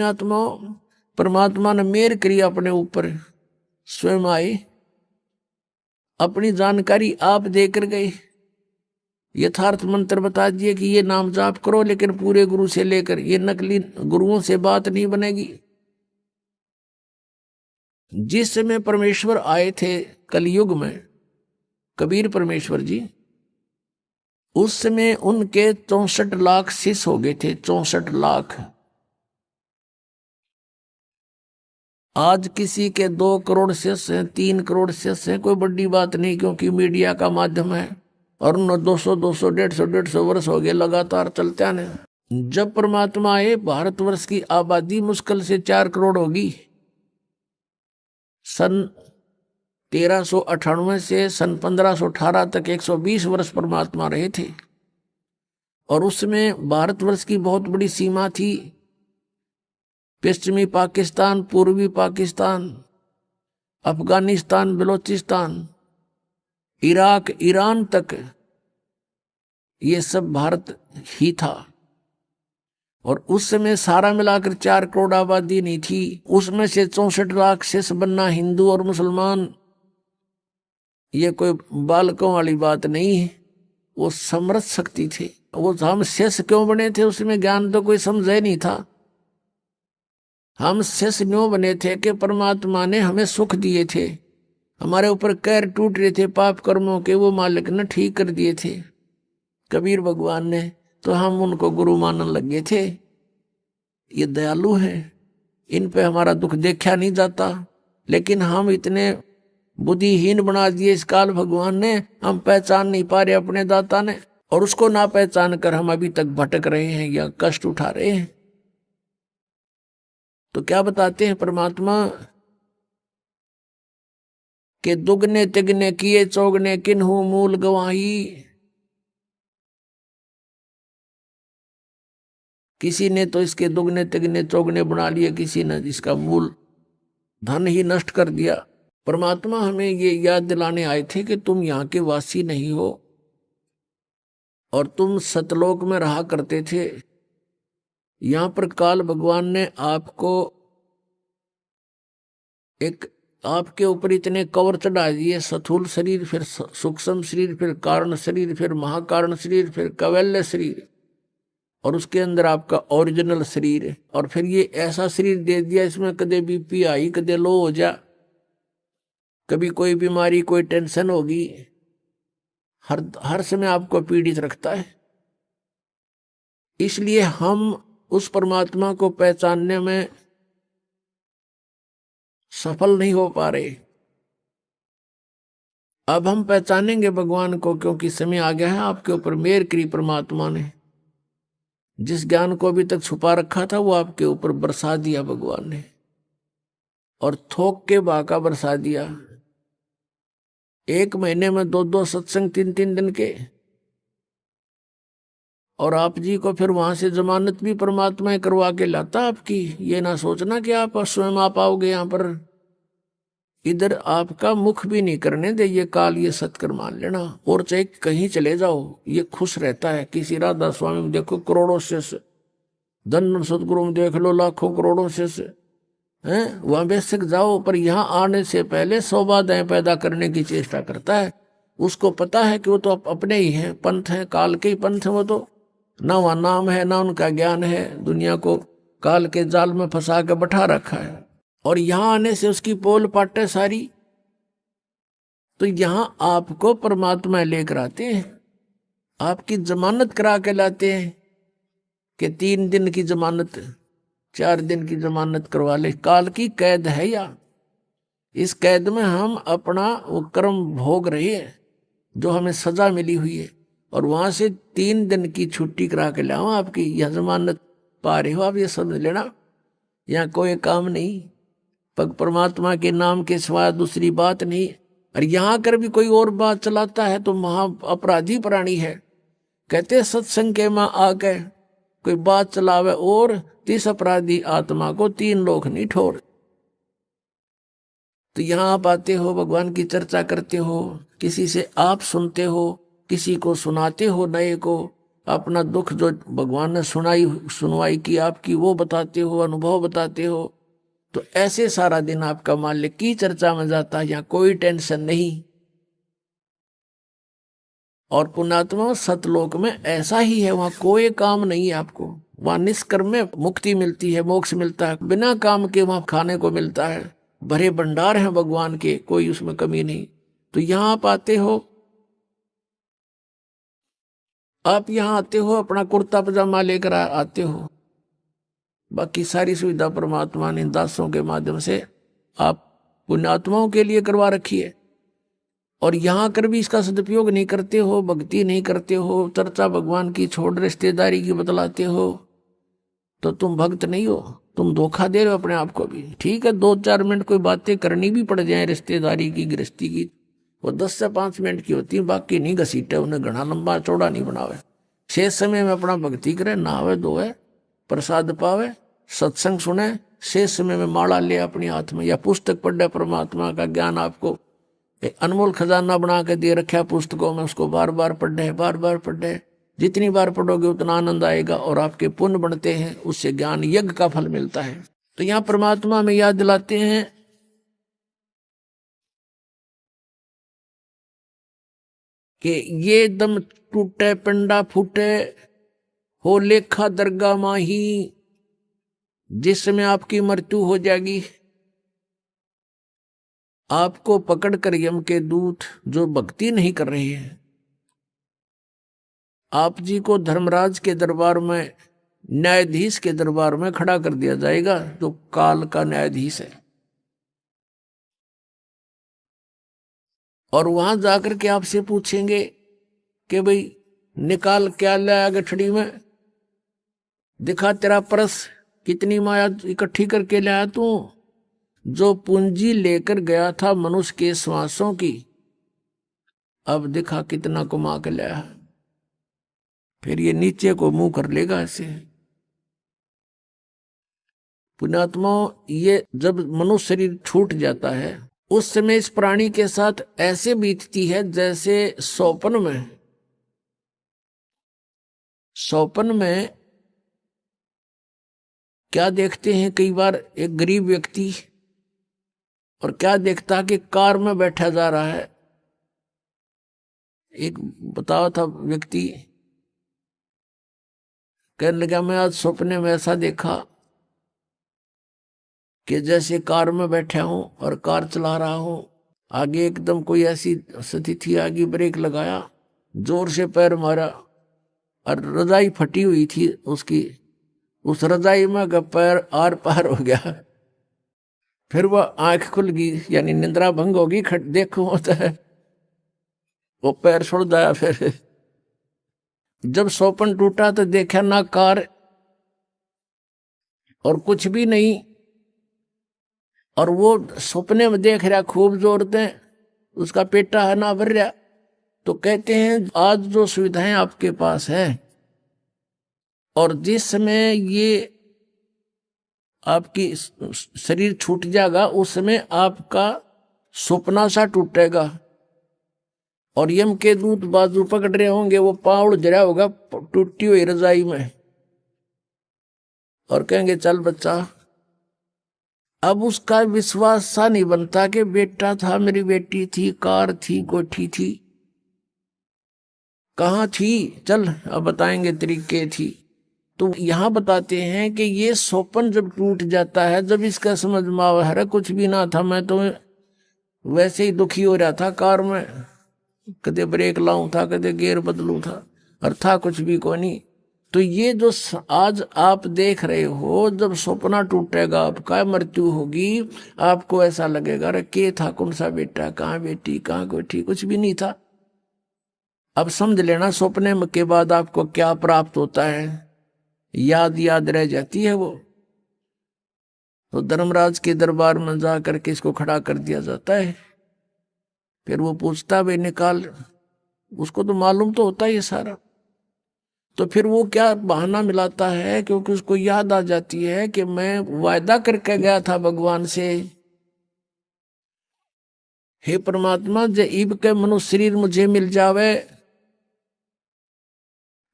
आत्मा परमात्मा ने मेहर करी अपने ऊपर, स्वयं आए, अपनी जानकारी आप देकर गए, यथार्थ मंत्र बता दिए कि ये नाम जाप करो, लेकिन पूरे गुरु से लेकर, ये नकली गुरुओं से बात नहीं बनेगी। जिस समय परमेश्वर आए थे कलयुग में, कबीर परमेश्वर जी, उस समय उनके 64 लाख शिष्य हो गए थे, 64 लाख। आज किसी के 2 करोड़ शिष्य हैं, 3 करोड़ शिष्य हैं, कोई बड़ी बात नहीं, क्योंकि मीडिया का माध्यम है। और 200 200 150 वर्ष हो गए लगातार चलते आने। जब परमात्मा आए, भारतवर्ष की आबादी मुश्किल से 4 करोड़ होगी। सन 1398 से सन 1518 तक 120 वर्ष परमात्मा रहे थे। और उसमें भारतवर्ष की बहुत बड़ी सीमा थी, पश्चिमी पाकिस्तान, पूर्वी पाकिस्तान, अफगानिस्तान, बलोचिस्तान, इराक, ईरान तक, ये सब भारत ही था। और उस समय सारा मिलाकर 4 करोड़ आबादी नहीं थी। उसमें से 64 लाख शेष बनना हिंदू और मुसलमान, ये कोई बालकों वाली बात नहीं है। वो समृद्ध शक्ति थे। वो हम शेष क्यों बने थे, उसमें ज्ञान तो कोई समझ ही नहीं था। हम शेष क्यों बने थे कि परमात्मा ने हमें सुख दिए थे, हमारे ऊपर कैर टूट रहे थे पाप कर्मों के, वो मालिक ने ठीक कर दिए थे, कबीर भगवान ने। तो हम उनको गुरु मानने लगे थे। ये दयालु हैं, इन पे हमारा दुख देखा नहीं जाता, लेकिन हम इतने बुद्धिहीन बना दिए इस काल भगवान ने, हम पहचान नहीं पा रहे अपने दाता ने। और उसको ना पहचान कर हम अभी तक भटक रहे हैं या कष्ट उठा रहे हैं। तो क्या बताते हैं परमात्मा के दुगने तिगने किए चौगने किन्हू मूल गवाही। किसी ने तो इसके दुगने तिगने चौगने बना लिए, किसी ने इसका मूल धन ही नष्ट कर दिया। परमात्मा हमें ये याद दिलाने आए थे कि तुम यहाँ के वासी नहीं हो, और तुम सतलोक में रहा करते थे। यहाँ पर काल भगवान ने आपको एक, आपके ऊपर इतने कवर चढ़ा दिए, स्थूल शरीर, फिर सूक्ष्म शरीर, फिर कारण शरीर, फिर महाकारण शरीर, फिर कैवल्य शरीर, और उसके अंदर आपका ओरिजिनल शरीर है। और फिर ये ऐसा शरीर दे दिया, इसमें कदे बीपी आई, कदे लो हो जा, कभी कोई बीमारी, कोई टेंशन होगी, हर समय आपको पीड़ित रखता है। इसलिए हम उस परमात्मा को पहचानने में सफल नहीं हो पा रहे। अब हम पहचानेंगे भगवान को, क्योंकि समय आ गया है। आपके ऊपर मेहर करी परमात्मा ने, जिस ज्ञान को अभी तक छुपा रखा था वो आपके ऊपर बरसा दिया भगवान ने, और थोक के बाका बरसा दिया। 1 महीने में 2-2 सत्संग, 3-3 दिन के। और आप जी को फिर वहां से जमानत भी परमात्मा करवा के लाता आपकी। ये ना सोचना कि आप स्वयं आ पाओगे यहाँ पर, इधर आपका मुख भी नहीं करने दे ये काल, ये सत्कर मान लेना। और चाहे कहीं चले जाओ, ये खुश रहता है। किसी राधा स्वामी में देखो करोड़ों शिष्य, धन सदगुरु में देख लो लाखों करोड़ों शिष्य हैं, वहां बेशक जाओ, पर यहाँ आने से पहले 100 बाधाएं पैदा करने की चेष्टा करता है। उसको पता है कि वो तो अपने ही हैं, पंथ हैं, काल के ही पंथ हैं। वो तो ना वहां नाम है, ना उनका ज्ञान है, दुनिया को काल के जाल में फंसा के बैठा रखा है। और यहां आने से उसकी पोल पाटे सारी। तो यहां आपको परमात्मा लेकर आते हैं, आपकी जमानत करा के लाते हैं कि 3 दिन की जमानत, 4 दिन की जमानत करवा ले। काल की कैद है या, इस कैद में हम अपना वो कर्म भोग रहे हैं जो हमें सजा मिली हुई है। और वहां से 3 दिन की छुट्टी करा के लाओ, आपकी यह जमानत पा रहे हो आप, ये समझ लेना। यहाँ कोई काम नहीं, पग परमात्मा के नाम के सिवा दूसरी बात नहीं। और यहाँ कर भी कोई और बात चलाता है तो महा अपराधी प्राणी है। कहते सत्संग के मां आके कोई बात चलावे और 30 अपराधी आत्मा को 3 लोग नहीं ठोर। तो यहाँ आप आते हो, भगवान की चर्चा करते हो, किसी से आप सुनते हो, किसी को सुनाते हो नए को, अपना दुख जो भगवान ने सुनवाई की आपकी वो बताते हो, अनुभव बताते हो। तो ऐसे सारा दिन आपका मालिक की चर्चा में जाता है, यहाँ कोई टेंशन नहीं। और पुण्यात्मा सतलोक में ऐसा ही है, वहां कोई काम नहीं है आपको। वहां निष्कर्म में मुक्ति मिलती है, मोक्ष मिलता है, बिना काम के वहां खाने को मिलता है। भरे भंडार हैं भगवान के, कोई उसमें कमी नहीं। तो यहाँ आप आते हो, आप यहाँ आते हो अपना कुर्ता पजामा लेकर आते हो, बाकी सारी सुविधा परमात्मा ने दासों के माध्यम से आप पुण्यात्माओं के लिए करवा रखी है। और यहाँ कर भी इसका सदुपयोग नहीं करते हो, भक्ति नहीं करते हो, चर्चा भगवान की छोड़ रिश्तेदारी की बतलाते हो, तो तुम भक्त नहीं हो, तुम धोखा दे रहे हो अपने आप को भी। ठीक है, 2-4 मिनट कोई बातें करनी भी पड़ जाए रिश्तेदारी की, गृहस्थी की, वो 10 से 5 मिनट की होती है, बाकी नहीं घसीटे, उन्हें घना लंबा चौड़ा नहीं बनावे। शेष समय में अपना भक्ति करे, नहावे धोवे, प्रसाद पावे, सत्संग सुने, शेष समय में माला ले अपने हाथ में, या पुस्तक पढ़े, परमात्मा का ज्ञान आपको एक अनमोल खजाना बना के दे रखा पुस्तकों में, उसको बार बार पढ़े, बार बार पढ़े। जितनी बार पढ़ोगे उतना आनंद आएगा और आपके पुण्य बढ़ते हैं, उससे ज्ञान यज्ञ का फल मिलता है। तो यहाँ परमात्मा में याद दिलाते हैं कि ये दम टूटे पिंडा फूटे, हो लेखा दरगाह माही, जिस समय आपकी मृत्यु हो जाएगी, आपको पकड़कर यम के दूत जो भक्ति नहीं कर रहे हैं, आप जी को धर्मराज के दरबार में, न्यायाधीश के दरबार में खड़ा कर दिया जाएगा, जो काल का न्यायाधीश है। और वहां जाकर के आपसे पूछेंगे कि भाई निकाल क्या लाया गठड़ी में, दिखा तेरा परस, कितनी माया इकट्ठी करके लाया तू। जो पूंजी लेकर गया था मनुष्य के श्वासों की, अब दिखा कितना कमा के लाया। फिर ये नीचे को मुंह कर लेगा ऐसे। पुण्यात्मा, ये जब मनुष्य शरीर छूट जाता है, उस समय इस प्राणी के साथ ऐसे बीतती है जैसे सौपन में क्या देखते हैं कई बार एक गरीब व्यक्ति, और क्या देखता कि कार में बैठा जा रहा है। एक बताया था व्यक्ति, कहने लगा मैं आज सपने में ऐसा देखा कि जैसे कार में बैठा हूं और कार चला रहा हूं, आगे एकदम कोई ऐसी स्थिति, आगे ब्रेक लगाया, जोर से पैर मारा और रजाई फटी हुई थी उसकी, उस रजाई में पैर आर पार हो गया। फिर वह आंख खुल गई, यानी निंद्रा भंग होगी, देखो होता है, वो पैर छोड़ दिया। फिर जब सौपन टूटा तो देखा ना कार और कुछ भी नहीं, और वो सपने में देख रहा खूब जोरते, उसका पेटा है ना भर रहा। तो कहते हैं आज जो सुविधाएं आपके पास है, और जिस समय ये आपकी शरीर छूट जाएगा, उस समय आपका सपना सा टूटेगा, और यम के दूत बाजू पकड़ रहे होंगे, वो पाँव जरा होगा टूटी हुई रजाई में, और कहेंगे चल बच्चा। अब उसका विश्वास सा नहीं बनता कि बेटा था, मेरी बेटी थी, कार थी, कोठी थी, कहाँ थी, चल अब बताएंगे तरीके थी। तो यहाँ बताते हैं कि ये सोपन जब टूट जाता है, जब इसका समझ में आवा है कुछ भी ना था, मैं तो वैसे ही दुखी हो रहा था कार में, कदे ब्रेक लाऊं था, कदे गियर बदलूं था, और था कुछ भी को नहीं। तो ये जो आज आप देख रहे हो, जब सपना टूटेगा, आपका मृत्यु होगी, आपको ऐसा लगेगा अरे के था, कौन सा बेटा, कहाँ बेटी, कहाँ कोठी, कुछ भी नहीं था। अब समझ लेना सपने के बाद आपको क्या प्राप्त होता है, याद रह जाती है वो। तो धर्मराज के दरबार में जा करके इसको खड़ा कर दिया जाता है। फिर वो पूछता भाई निकाल, उसको तो मालूम तो होता है ये सारा। तो फिर वो क्या बहाना मिलाता है, क्योंकि उसको याद आ जाती है कि मैं वायदा करके गया था भगवान से, हे परमात्मा जब के मनुष्य शरीर मुझे मिल जावे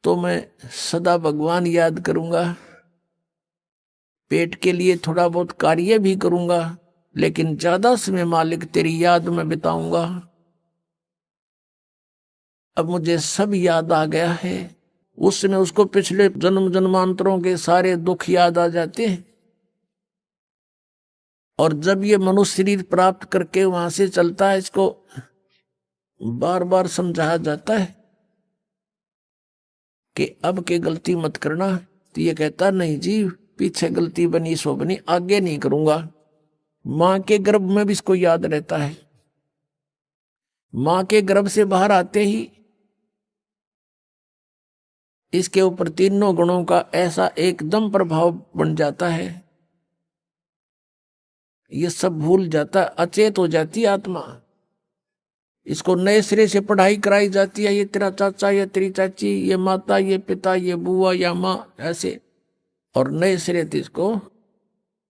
तो मैं सदा भगवान याद करूंगा, पेट के लिए थोड़ा बहुत कार्य भी करूंगा, लेकिन ज्यादा समय मालिक तेरी याद में बिताऊंगा। अब मुझे सब याद आ गया है। उस समय उसको पिछले जन्म जन्मांतरों के सारे दुख याद आ जाते हैं, और जब ये मनुष्य शरीर प्राप्त करके वहां से चलता है, इसको बार बार समझाया जाता है कि अब के गलती मत करना। तो ये कहता नहीं जी, पीछे गलती बनी सो बनी, आगे नहीं करूंगा। मां के गर्भ में भी इसको याद रहता है। मां के गर्भ से बाहर आते ही इसके ऊपर तीनों गुणों का ऐसा एकदम प्रभाव बन जाता है, ये सब भूल जाता, अचेत हो जाती आत्मा। इसको नए सिरे से पढ़ाई कराई जाती है, ये तेरा चाचा, ये तेरी चाची, ये माता, ये पिता, ये बुआ या माँ, ऐसे, और नए सिरे से इसको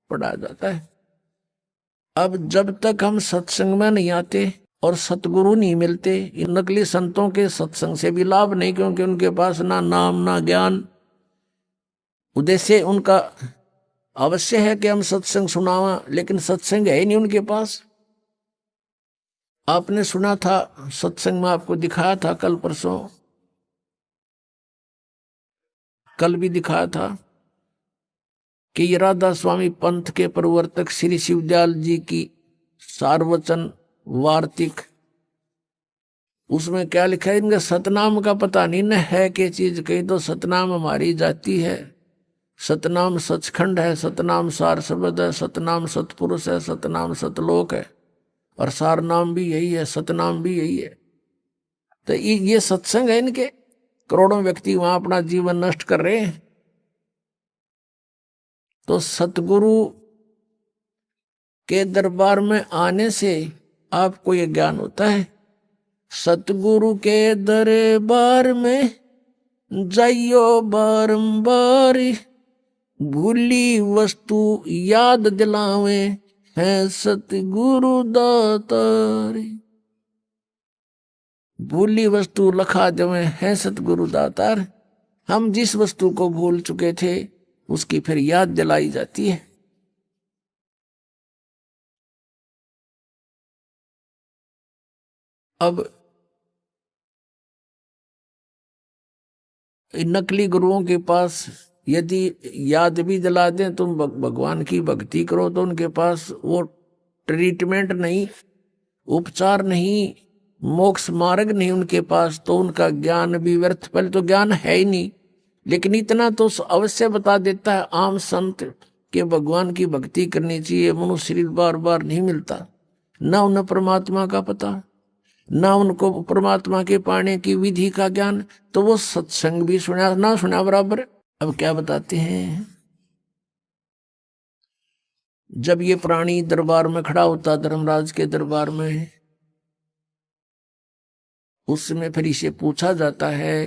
पढ़ाया जाता है। अब जब तक हम सत्संग में नहीं आते और सतगुरु नहीं मिलते, इन नकली संतों के सत्संग से भी लाभ नहीं, क्योंकि उनके पास ना नाम ना ज्ञान। उद्देश्य उनका अवश्य है कि हम सत्संग सुनावा, लेकिन सत्संग है ही नहीं उनके पास। आपने सुना था, सत्संग में आपको दिखाया था, कल परसों, कल भी दिखाया था कि ये राधा स्वामी पंथ के प्रवर्तक श्री शिवदयाल जी की सार्वचन वार्तिक, उसमें क्या लिखा है, इनका सतनाम का पता नहीं न है कि चीज। कहीं तो सतनाम हमारी जाति है, सतनाम सचखंड है, सतनाम सार शब्द है, सतनाम सतपुरुष है, सतनाम सतलोक है, और सार नाम भी यही है, सतनाम भी यही है। तो ये सत्संग है इनके। करोड़ों व्यक्ति वहां अपना जीवन नष्ट कर रहे हैं। तो सतगुरु के दरबार में आने से आपको ये ज्ञान होता है। सतगुरु के दरबार में जाइयो बारंबार, भूली वस्तु याद दिलावे है सतगुरु दातार। भूली वस्तु लखा देवे है सतगुरु दातार। हम जिस वस्तु को भूल चुके थे उसकी फिर याद दिलाई जाती है। अब नकली गुरुओं के पास यदि याद भी दिला दें, तुम भगवान की भक्ति करो, तो उनके पास वो ट्रीटमेंट नहीं, उपचार नहीं, मोक्ष मार्ग नहीं उनके पास, तो उनका ज्ञान भी व्यर्थ। पहले तो ज्ञान है ही नहीं, लेकिन इतना तो अवश्य बता देता है आम संत के भगवान की भक्ति करनी चाहिए। मनुष्य शरीर बार बार नहीं मिलता, ना उन्हें परमात्मा का पता, ना उनको परमात्मा के पाने की विधि का ज्ञान, तो वो सत्संग भी सुना ना सुना बराबर। अब क्या बताते हैं, जब ये प्राणी दरबार में खड़ा होता, धर्मराज के दरबार में, उस समय फिर इसे पूछा जाता है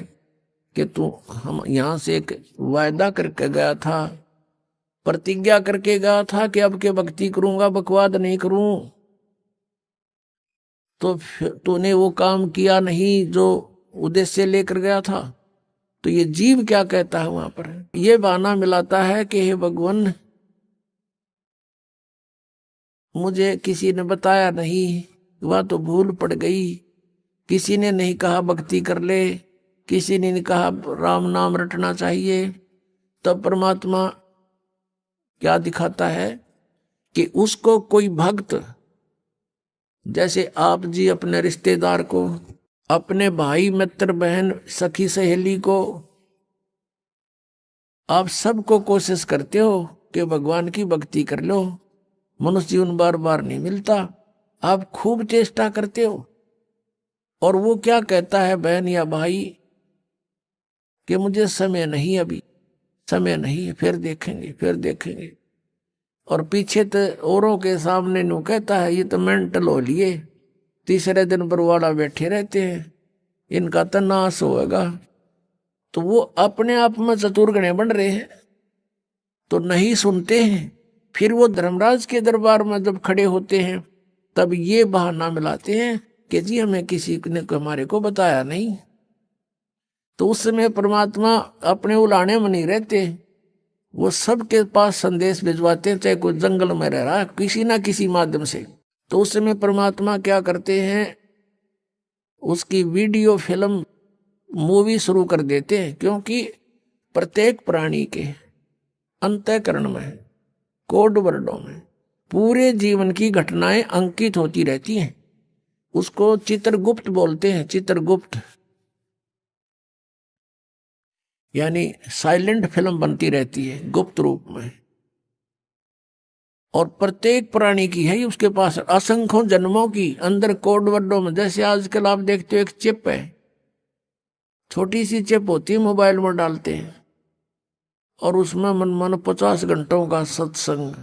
कि तू हम यहां से एक वायदा करके गया था, प्रतिज्ञा करके गया था कि अब के भक्ति करूंगा, बकवाद नहीं करूं, तो तूने वो काम किया नहीं जो उद्देश्य लेकर गया था। तो ये जीव क्या कहता है वहां पर, ये बहाना मिलाता है कि हे भगवान, मुझे किसी ने बताया नहीं, वह तो भूल पड़ गई, किसी ने नहीं कहा भक्ति कर ले, किसी ने नहीं कहा राम नाम रटना चाहिए। तब परमात्मा क्या दिखाता है कि उसको कोई भक्त, जैसे आप जी अपने रिश्तेदार को, अपने भाई मित्र बहन सखी सहेली को, आप सबको कोशिश करते हो कि भगवान की भक्ति कर लो। मनुष्य जीवन बार बार नहीं मिलता, आप खूब चेष्टा करते हो, और वो क्या कहता है बहन या भाई कि मुझे समय नहीं, अभी समय नहीं है, फिर देखेंगे फिर देखेंगे। और पीछे तो औरों के सामने नु कहता है ये तो मेंटल हो लिए, तीसरे दिन बरवाड़ा बैठे रहते हैं, इनका तो नाश होगा। तो वो अपने आप में चतुर्गणे बन रहे हैं, तो नहीं सुनते हैं। फिर वो धर्मराज के दरबार में जब खड़े होते हैं, तब ये बहाना मिलाते हैं कि जी हमें किसी ने हमारे को बताया नहीं। तो उस समय परमात्मा अपने उलाने में नहीं रहते, वो सबके पास संदेश भिजवाते हैं, चाहे कोई जंगल में रह रहा है किसी ना किसी माध्यम से। तो उस समय परमात्मा क्या करते हैं, उसकी वीडियो फिल्म मूवी शुरू कर देते हैं, क्योंकि प्रत्येक प्राणी के अंतःकरण में, कोड वर्डों में पूरे जीवन की घटनाएं अंकित होती रहती हैं। उसको चित्रगुप्त बोलते हैं, चित्रगुप्त, यानी साइलेंट फिल्म बनती रहती है गुप्त रूप में। और प्रत्येक प्राणी की है उसके पास असंख्यों जन्मों की अंदर कोड वर्डों में। जैसे आजकल आप देखते हो एक चिप है, छोटी सी चिप होती है, मोबाइल में डालते हैं और उसमें मन 50 घंटों का सत्संग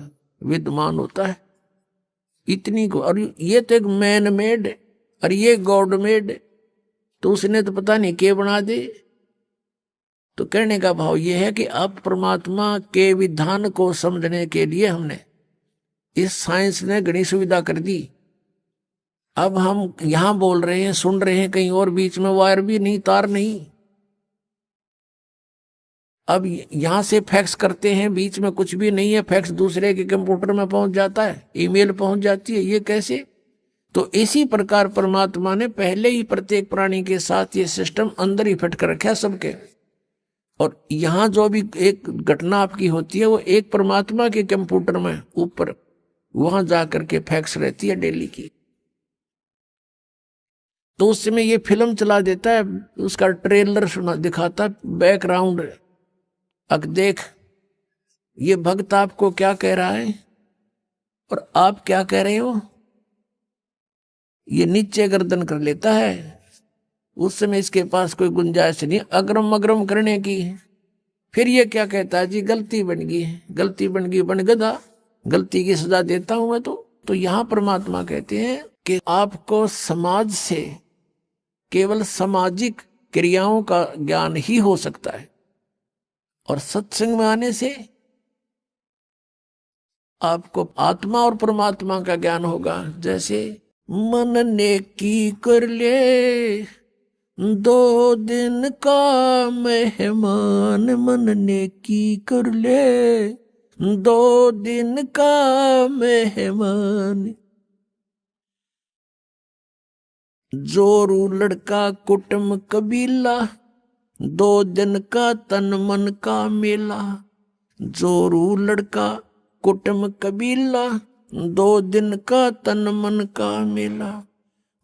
विद्यमान होता है, इतनी को। और ये तो एक मैन मेड और ये गॉड मेड, तो उसने तो पता नहीं क्या बना दे। तो कहने का भाव ये है कि अब परमात्मा के विधान को समझने के लिए हमने इस साइंस ने घनी सुविधा कर दी। अब हम यहां बोल रहे हैं, सुन रहे हैं कहीं और, बीच में वायर भी नहीं, तार नहीं। अब यहां से फैक्स करते हैं, बीच में कुछ भी नहीं है, फैक्स दूसरे के कंप्यूटर में पहुंच जाता है, ईमेल पहुंच जाती है। ये कैसे? तो इसी प्रकार परमात्मा ने पहले ही प्रत्येक प्राणी के साथ ये सिस्टम अंदर ही फिट कर रखा सबके। और यहां जो भी एक घटना आपकी होती है वो एक परमात्मा के कंप्यूटर में ऊपर वहां जाकर के फैक्स रहती है डेली की। तो उस समय ये फिल्म चला देता है, उसका ट्रेलर सुना दिखाता बैकग्राउंड, अब देख ये भक्त आपको क्या कह रहा है और आप क्या कह रहे हो। ये नीचे गर्दन कर लेता है। उस समय इसके पास कोई गुंजाइश नहीं अग्रम मग्रम करने की। फिर ये क्या कहता है, जी गलती बन गई, गलती बन गई, बन गधा, गलती की सजा देता हूं मैं। तो यहां परमात्मा कहते हैं कि आपको समाज से केवल सामाजिक क्रियाओं का ज्ञान ही हो सकता है, और सत्संग में आने से आपको आत्मा और परमात्मा का ज्ञान होगा। जैसे मन ने की कर ले 2 दिन का मेहमान, मन ने की कर ले 2 दिन का मेहमान। जोरू लड़का कुटुम कबीला, 2 दिन का तन मन का मेला। जोरू लड़का कुटुम कबीला, 2 दिन का तन मन का मेला।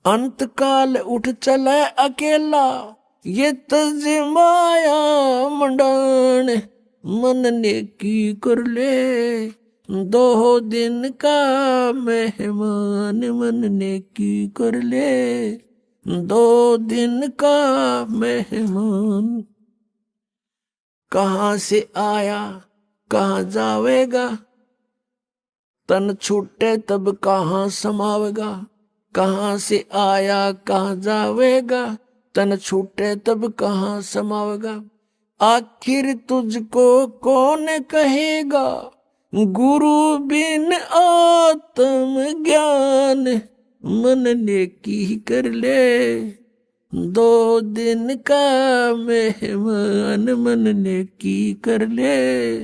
अंत काल उठ चले अकेला, ये तजमाया मंडान। मन ने की कर ले 2 दिन का मेहमान, मन ने की कर ले 2 दिन का मेहमान। कहाँ से आया कहाँ जावेगा, तन छूटे तब कहाँ समावेगा। कहाँ से आया कहाँ जावेगा, तन छूटे तब कहाँ समावेगा। आखिर तुझको कौन कहेगा, गुरु बिन आत्म ज्ञान। मन ने की कर ले 2 दिन का मेहमान, मन ने की कर ले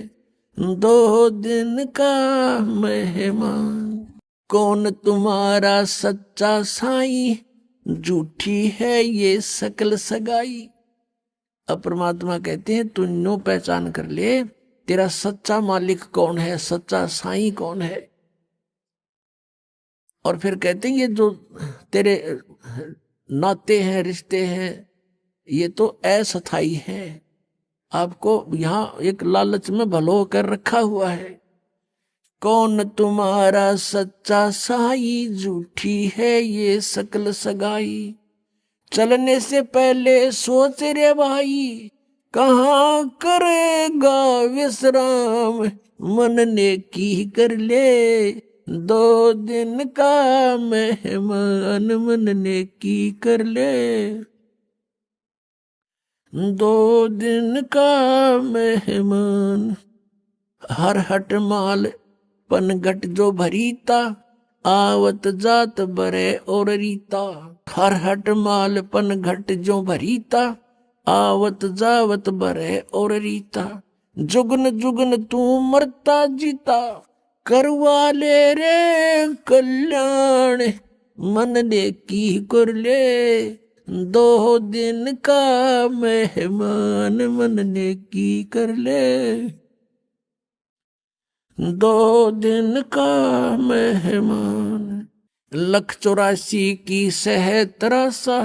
2 दिन का मेहमान। कौन तुम्हारा सच्चा साईं, झूठी है ये सकल सगाई। अब परमात्मा कहते हैं तू नो पहचान कर ले तेरा सच्चा मालिक कौन है, सच्चा साईं कौन है। और फिर कहते हैं ये जो तेरे नाते हैं, रिश्ते हैं, ये तो अस्थाई है। आपको यहाँ एक लालच में भलो कर रखा हुआ है। कौन तुम्हारा सच्चा साई, झूठी है ये सकल सगाई। चलने से पहले सोच रे भाई, कहाँ करेगा विश्राम। मन ने की कर ले 2 दिन का मेहमान, मन ने की कर ले 2 दिन का मेहमान। हर हट माल पनघट जो भरीता, आवत जात बरे और रीता। हर हट माल पनघट जो भरीता, आवत जावत भरे और रीता, जुगन जुगन तू मरता जीता, करवा ले रे कल्याण, मन ने की कर ले, 2 दिन का मेहमान, मन ने की कर ले, 2 दिन का मेहमान। 184 की सह तरासा,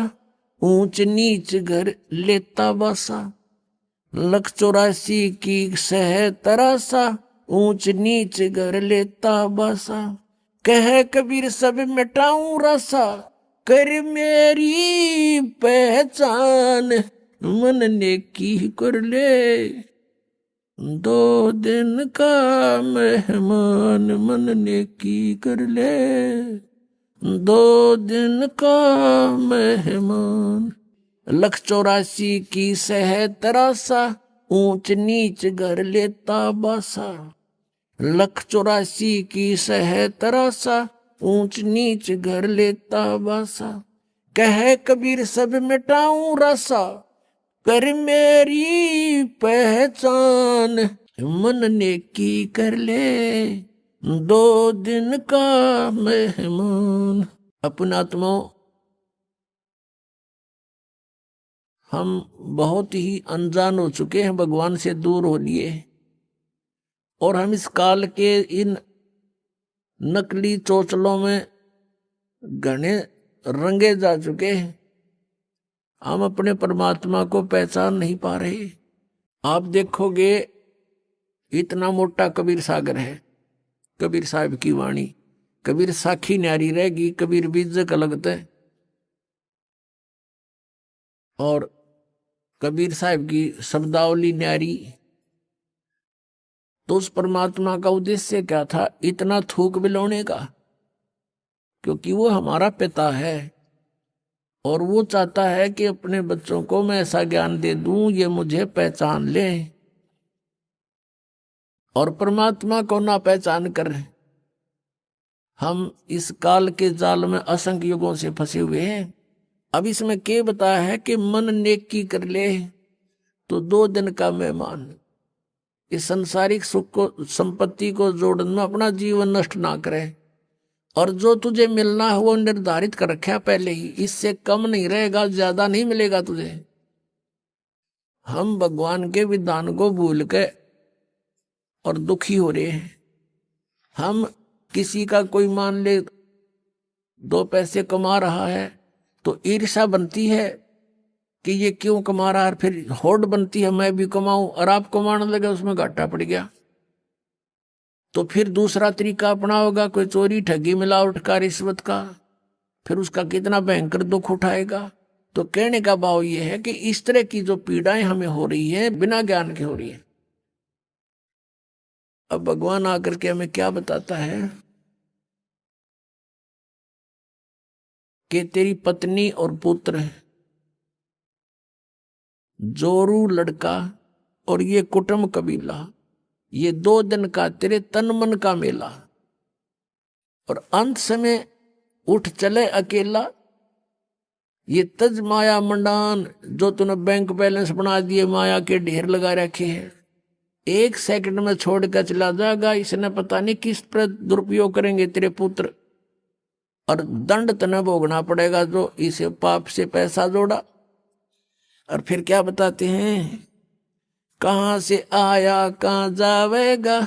ऊंच नीच घर लेता बसा, 184 की सह तरासा, ऊंच नीच घर लेता बसा, कह कबीर सब मिटाऊं रसा, कर मेरी पहचान, मन ने की कर ले, 2 दिन का मेहमान, मन ने की कर ले, 2 दिन का मेहमान। 184 की सह तरासा, ऊंच नीच घर लेता बासा, 184 की सह तरासा, ऊंच नीच घर लेता बासा, कह कबीर सब मिटाऊं रसा, कर मेरी पहचान, मन ने की कर ले, 2 दिन का मेहमान। अपने आत्माओं, हम बहुत ही अनजान हो चुके हैं, भगवान से दूर हो लिए, और हम इस काल के इन नकली चोचलों में घने रंगे जा चुके हैं। हम अपने परमात्मा को पहचान नहीं पा रहे। आप देखोगे इतना मोटा कबीर सागर है, कबीर साहब की वाणी, कबीर साखी न्यारी रहेगी, कबीर बीजक लगता है, और कबीर साहब की शब्दावली न्यारी। तो उस परमात्मा का उद्देश्य क्या था इतना थूक बिलोने का? क्योंकि वो हमारा पिता है और वो चाहता है कि अपने बच्चों को मैं ऐसा ज्ञान दे दूं ये मुझे पहचान ले, और परमात्मा को ना पहचान कर हम इस काल के जाल में असंख्य युगों से फंसे हुए हैं। अब इसमें क्या बताया है कि मन नेकी कर ले तो 2 दिन का मेहमान। इस संसारिक सुख को, संपत्ति को जोड़ने में अपना जीवन नष्ट ना करे, और जो तुझे मिलना है वो निर्धारित कर रखा पहले ही, इससे कम नहीं रहेगा, ज्यादा नहीं मिलेगा तुझे। हम भगवान के विधान को भूल के और दुखी हो रहे हैं। हम किसी का कोई मान ले 2 पैसे कमा रहा है तो ईर्ष्या बनती है कि ये क्यों कमा रहा है, फिर होड़ बनती है मैं भी कमाऊं, और आप कमाने लगे उसमें घाटा पड़ गया तो फिर दूसरा तरीका अपना होगा, कोई चोरी ठगी मिलावट का, रिश्वत का, फिर उसका कितना भयंकर दुख उठाएगा। तो कहने का भाव ये है कि इस तरह की जो पीड़ाएं हमें हो रही है बिना ज्ञान के हो रही है। अब भगवान आकर के हमें क्या बताता है कि तेरी पत्नी और पुत्र, जोरू लड़का और ये कुटुंब कबीला, ये 2 दिन का तेरे तन मन का मेला, और अंत समय उठ चले अकेला। ये तज माया मंडान जो तूने बैंक बैलेंस बना दिए, माया के ढेर लगा रखे हैं, 1 सेकंड में छोड़ कर चला जाएगा। इसने पता नहीं किस पर दुरुपयोग करेंगे तेरे पुत्र, और दंड तने भोगना पड़ेगा जो इसे पाप से पैसा जोड़ा। और फिर क्या बताते हैं, कहां से आया कहां जावेगा,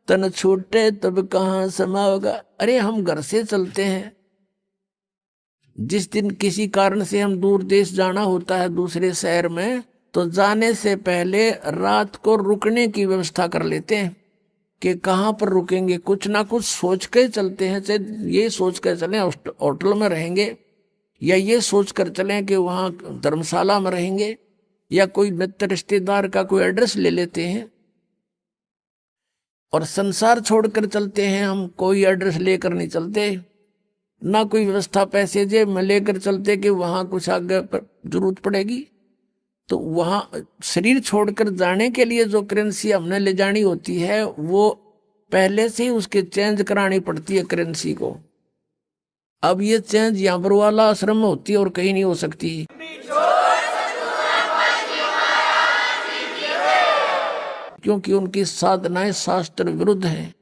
तन छूटे तब कहां समावेगा। अरे हम घर से चलते हैं, जिस दिन किसी कारण से हम दूर देश जाना होता है दूसरे शहर में, तो जाने से पहले रात को रुकने की व्यवस्था कर लेते हैं कि कहाँ पर रुकेंगे, कुछ ना कुछ सोच के चलते हैं। चाहे ये सोच कर चलें होटल में रहेंगे, या ये सोच कर चलें कि वहाँ धर्मशाला में रहेंगे, या कोई मित्र रिश्तेदार का कोई एड्रेस ले लेते हैं। और संसार छोड़कर चलते हैं हम, कोई एड्रेस लेकर नहीं चलते, ना कोई व्यवस्था पैसे जेब में लेकर चलते कि वहां कुछ आगे पर जरूरत पड़ेगी। तो वहां शरीर छोड़कर जाने के लिए जो करेंसी हमने ले जानी होती है वो पहले से ही उसके चेंज करानी पड़ती है करेंसी को। अब ये चेंज यहाँ पर वाला आश्रम में होती है और कहीं नहीं हो सकती। क्योंकि उनकी साधनाएं शास्त्र विरुद्ध हैं।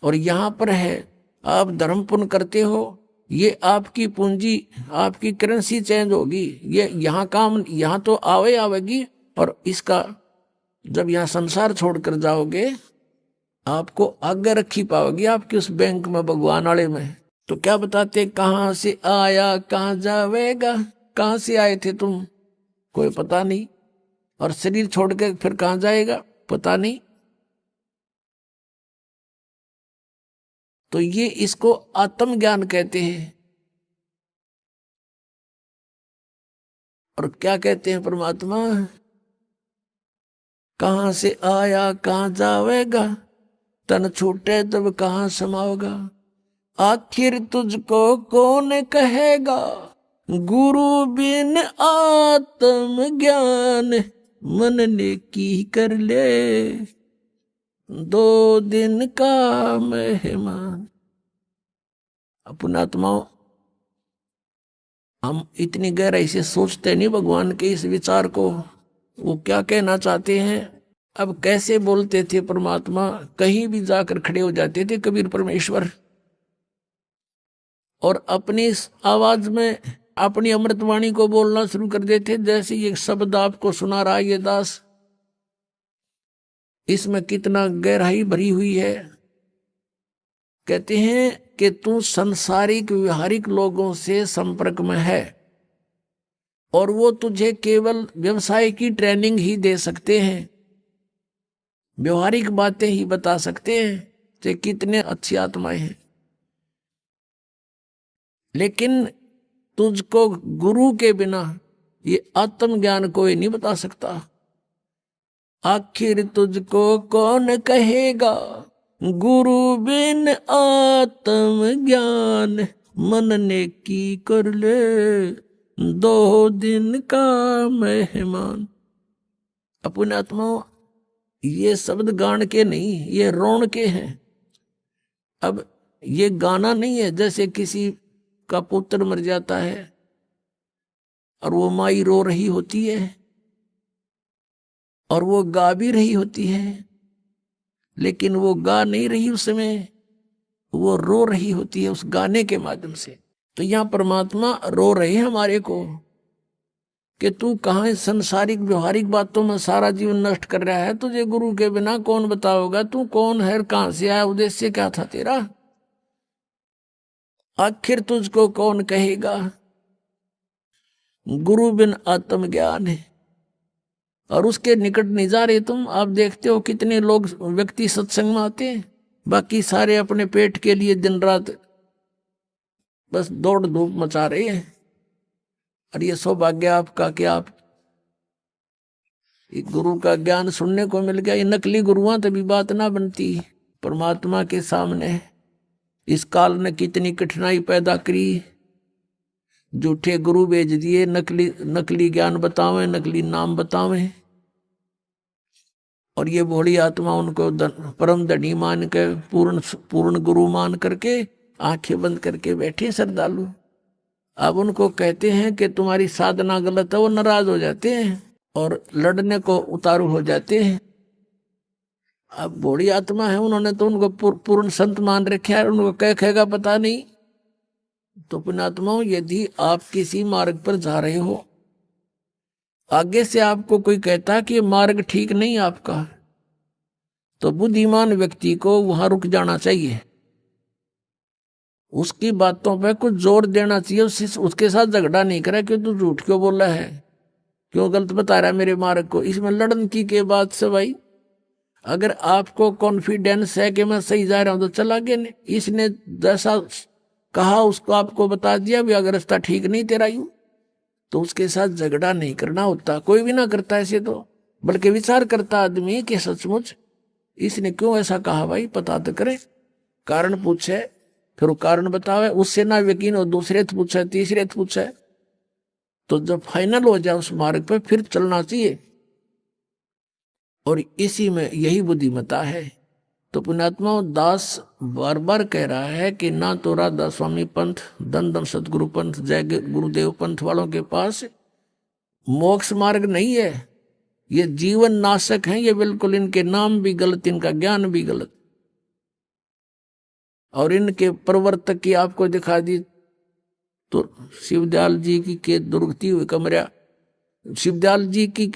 और यहाँ पर है आप धर्म पुण्य करते हो, ये आपकी पूंजी, आपकी करेंसी चेंज होगी, ये यहाँ काम यहाँ तो आवेगी, और इसका जब यहाँ संसार छोड़कर जाओगे आपको आगे रखी पाओगी आपकी उस बैंक में, भगवान वाले में। तो क्या बताते, कहाँ से आया कहाँ जावेगा, कहाँ से आए थे तुम कोई पता नहीं, और शरीर छोड़ के फिर कहाँ जाएगा पता नहीं। तो ये इसको आत्मज्ञान कहते हैं। और क्या कहते हैं परमात्मा, कहाँ से आया कहाँ जावेगा, तन छूटे तब कहाँ समाओगा, आखिर तुझको कौन कहेगा, गुरु बिन आत्म ज्ञान, मन ने की कर ले 2 दिन का मेहमान। पुण्यात्माओं, हम इतनी गहराई से सोचते नहीं भगवान के इस विचार को, वो क्या कहना चाहते हैं। अब कैसे बोलते थे परमात्मा, कहीं भी जाकर खड़े हो जाते थे कबीर परमेश्वर, और अपनी आवाज में अपनी अमृतवाणी को बोलना शुरू कर देते। जैसे ये शब्द आपको सुना रहा ये दास, इसमें कितना गहराई भरी हुई है। कहते हैं कि तू संसारिक व्यवहारिक लोगों से संपर्क में है, और वो तुझे केवल व्यवसाय की ट्रेनिंग ही दे सकते हैं, व्यवहारिक बातें ही बता सकते हैं कि कितने अच्छी आत्माएं हैं, लेकिन तुझको गुरु के बिना ये आत्मज्ञान कोई नहीं बता सकता। आखिर तुझको कौन कहेगा, गुरु बिन आत्म ज्ञान, मन ने की कर ले 2 दिन का मेहमान। अपने आत्माओं, ये शब्द गान के नहीं, ये रोण के हैं। अब ये गाना नहीं है, जैसे किसी का पुत्र मर जाता है और वो माई रो रही होती है और वो गा भी रही होती है, लेकिन वो गा नहीं रही उस समय, वो रो रही होती है उस गाने के माध्यम से। तो यहाँ परमात्मा रो रहे हैं हमारे को कि तू कहाँ संसारिक व्यवहारिक बातों में सारा जीवन नष्ट कर रहा है, तुझे गुरु के बिना कौन बताओगा, तू कौन है, कहां से आया, उद्देश्य क्या था तेरा, आखिर तुझको कौन कहेगा, गुरु बिन आत्म ज्ञान है। और उसके निकट नहीं जा रहे तुम। आप देखते हो कितने लोग व्यक्ति सत्संग में आते हैं, बाकी सारे अपने पेट के लिए दिन रात बस दौड़ धूप मचा रहे हैं। और ये सौभाग्य आपका कि आप गुरु का ज्ञान सुनने को मिल गया। ये नकली गुरुआं तभी बात ना बनती परमात्मा के सामने। इस काल ने कितनी कठिनाई पैदा करी, झूठे गुरु भेज दिए, नकली ज्ञान बतावें, नकली नाम बतावें, और ये भोली आत्मा उनको परम धनी मान के पूर्ण गुरु मान करके आंखें बंद करके बैठे श्रद्धालु। अब उनको कहते हैं कि तुम्हारी साधना गलत है, वो नाराज हो जाते हैं और लड़ने को उतारू हो जाते हैं। अब भोली आत्मा है, उन्होंने तो उनको पूर्ण संत मान रखा है, उनको क्या कहेगा पता नहीं। तो पुण्यात्माओं, यदि आप किसी मार्ग पर जा रहे हो, आगे से आपको कोई कहता कि मार्ग ठीक नहीं आपका, तो बुद्धिमान व्यक्ति को वहां रुक जाना चाहिए, उसकी बातों पे कुछ जोर देना चाहिए, उसके साथ झगड़ा नहीं करे कि तू झूठ क्यों बोला है, क्यों गलत बता रहा है मेरे मार्ग को। इसमें लड़न की के बात से भाई, अगर आपको कॉन्फिडेंस है कि मैं सही जा रहा हूं तो चला गया, नहीं इसने जैसा कहा उसको आपको बता दिया भी, अगर रास्ता ठीक नहीं तेरा यूं, तो उसके साथ झगड़ा नहीं करना होता। कोई भी ना करता ऐसे तो, बल्कि विचार करता आदमी कि सचमुच इसने क्यों ऐसा कहा, भाई पता तो करे, कारण पूछे, फिर वो कारण बतावे, उससे ना यकीन हो दूसरे से पूछे, तीसरे से पूछे, तो जब फाइनल हो जाए उस मार्ग पे फिर चलना चाहिए। और इसी में यही बुद्धिमता है। तो पुण्यात्मा दास बार बार कह रहा है कि ना तो राधा स्वामी पंथ, दन दन सतगुरु पंथ, जय गुरुदेव पंथ वालों के पास मोक्ष मार्ग नहीं है, ये जीवन नाशक हैं, ये बिल्कुल, इनके नाम भी गलत, इनका ज्ञान भी गलत, और इनके प्रवर्तक की आपको दिखा दी तो शिवदयाल जी की के दुर्गति हुई कमरा। शिवदयाल जी की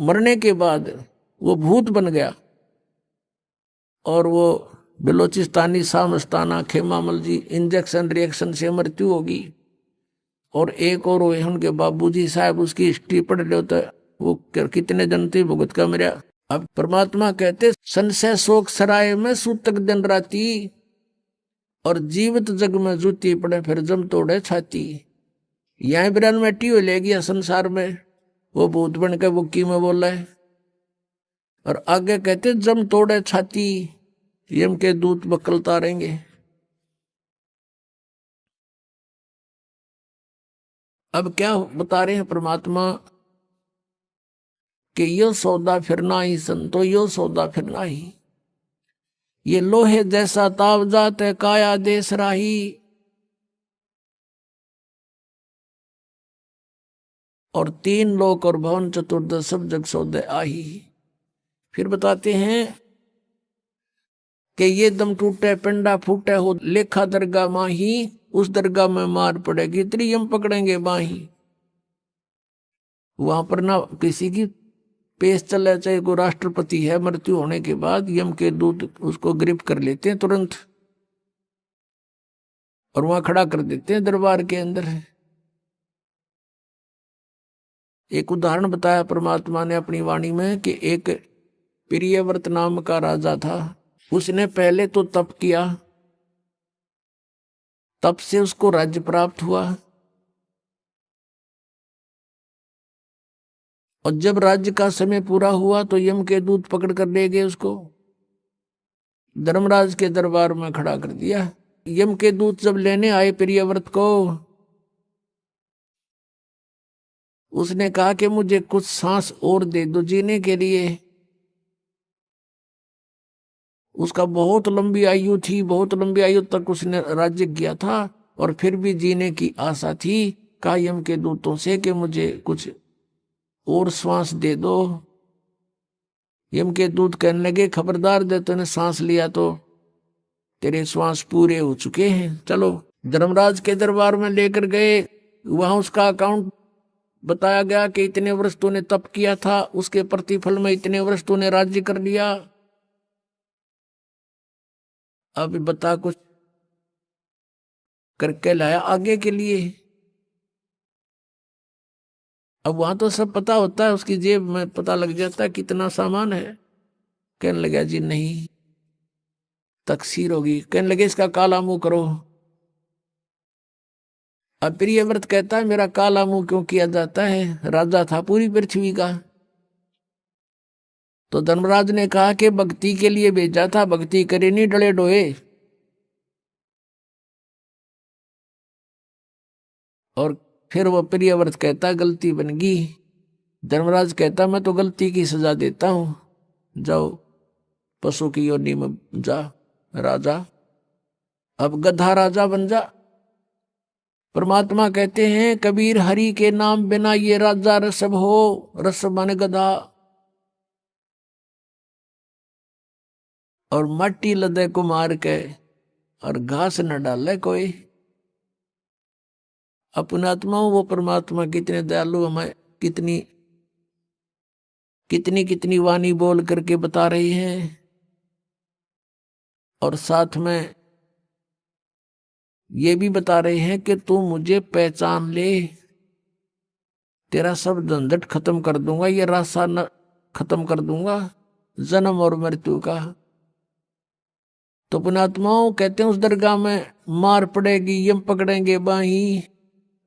मरने के बाद वो भूत बन गया, और वो बलोचिस्तानी सामस्ताना खेमामल जी इंजेक्शन रिएक्शन से मृत्यु होगी। और एक और हुए उनके बाबूजी साहब, उसकी हिस्ट्री पढ़ लो तो वो कितने जन थे भुगत का मेरा। अब परमात्मा कहते संशय शोक सराय में सूतक दिन राती, और जीवित जग में जूती पड़े फिर जम तोड़े छाती। यह बिरान मैटी हो लेगी संसार में, वो भूत बन के बुक्की में बोला है। और आगे कहते जम तोड़े छाती, यम के दूत बकल तारेंगे। अब क्या बता रहे हैं परमात्मा कि यो सौदा फिरना ही संतो, यो सौदा फिरना ही। ये लोहे जैसा ताव जात है काया देश राही, और तीन लोक और भवन चतुर्दश सब जग सौदे आही। फिर बताते हैं कि ये दम टूटे पिंडा फूटे हो लेखा दरगाह माही, उस दरगाह में मार पड़ेगी त्रियम पकड़ेंगे बाही। वहां पर ना किसी की पेश चले, चाहे कोई राष्ट्रपति है, मृत्यु होने के बाद यम के दूत उसको गिरफ्त कर लेते हैं तुरंत, और वहां खड़ा कर देते हैं दरबार के अंदर। एक उदाहरण बताया परमात्मा ने अपनी वाणी में कि एक प्रियव्रत नाम का राजा था। उसने पहले तो तप किया, तप से उसको राज्य प्राप्त हुआ, और जब राज्य का समय पूरा हुआ तो यम के दूत पकड़ कर ले गए उसको, धर्मराज के दरबार में खड़ा कर दिया। यम के दूत जब लेने आए प्रियव्रत को, उसने कहा कि मुझे कुछ सांस और दे दो जीने के लिए। उसका बहुत लंबी आयु थी, बहुत लंबी आयु तक उसने राज्य किया था, और फिर भी जीने की आशा थी। कहा यम के दूतों से कि मुझे कुछ और श्वास दे दो। यम के दूत कहने लगे खबरदार, दे तूने सांस लिया तो तेरे श्वास पूरे हो चुके हैं, चलो। धर्मराज के दरबार में लेकर गए, वहां उसका अकाउंट बताया गया कि इतने वर्ष तूने तप किया था, उसके प्रतिफल में इतने वर्ष तूने राज्य कर लिया। अब बता कुछ करके लाया आगे के लिए। अब वहां तो सब पता होता है, उसकी जेब में पता लग जाता है कितना सामान है। कहने लगा जी नहीं, तकसीर होगी। कहने लगे इसका काला मुंह करो। अब प्रियव्रत कहता है मेरा काला मुंह क्यों किया जाता है, राजा था पूरी पृथ्वी का। तो धर्मराज ने कहा कि भक्ति के लिए भेजा था, भक्ति करे नहीं डले डोए। और फिर वो प्रियव्रत कहता गलती बन गई। धर्मराज कहता मैं तो गलती की सजा देता हूं, जाओ पशु की योनि में जा राजा, अब गधा राजा बन जा। परमात्मा कहते हैं कबीर हरि के नाम बिना ये राजा रसब हो, रसब माने गधा। और मट्टी लदे को मार के और घास न डाले कोई। अपनात्माओं वो परमात्मा कितने दयालु, हमें कितनी कितनी कितनी वाणी बोल करके बता रही हैं। और साथ में ये भी बता रहे हैं कि तू मुझे पहचान ले, तेरा सब झंझट खत्म कर दूंगा, ये रास्ता न खत्म कर दूंगा जन्म और मृत्यु का। तो पुणात्माओं कहते हैं उस दरगाह में मार पड़ेगी, यम पकड़ेंगे बाही,